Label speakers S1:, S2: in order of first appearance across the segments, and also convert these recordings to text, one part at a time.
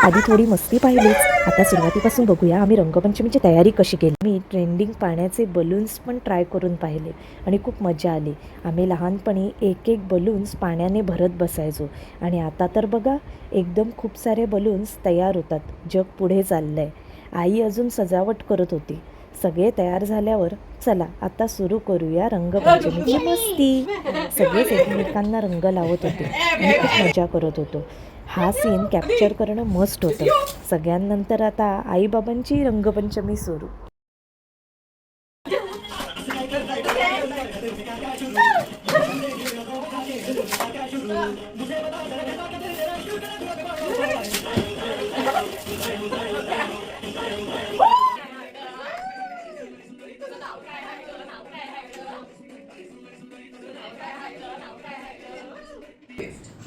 S1: आधी थोडी मस्ती पाहिलीच, आता सुरुवातीपासून बघूया आम्ही रंगपंचमीची तयारी कशी केली। मी ट्रेंडिंग पाण्याचे बलून्स पण ट्राय करून पाहिले आणि खूप मजा आली। आम्ही लहानपणी एक एक बलून्स पाण्याने भरत बसायचो आणि आता तर बघा एकदम खूप सारे बलून्स तयार होतात। जग पुढे चाललंय। आई अजून सजावट करत होती। सगळे तयार झाल्यावर चला आता सुरू करूया रंगपंचमीची मस्ती। सगळेच एकमेकांना रंग लावत होते आणि खूप मजा करत होतो। हा सीन कॅप्चर करणं मस्ट होतं। सगळ्यांनंतर आता आईबाबांची रंगपंचमी सुरू।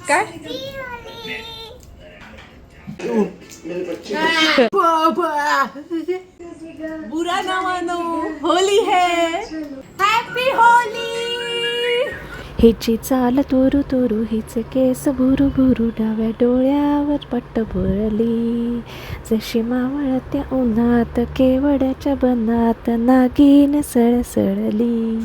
S2: काय बुरा ना मानो, होली है, हैप्पी होली।
S1: हिची चाल तुरु तुरु, हिचे केस भुरू भुरू, डाव्या डोळ्यावर पट्ट भरली, जशी मावळत्या उन्हात केवड्याच्या बनात नागिन सळसळली।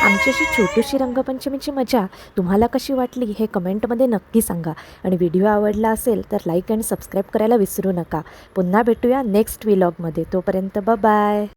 S1: आमची अशी छोटीशी रंगपंचमीची मजा तुम्हाला कशी वाटली हे कमेंटमध्ये नक्की सांगा आणि व्हिडिओ आवडला असेल तर लाईक आणि सबस्क्राईब करायला विसरू नका। पुन्हा भेटूया नेक्स्ट व्लॉगमध्ये। तोपर्यंत बाय बाय।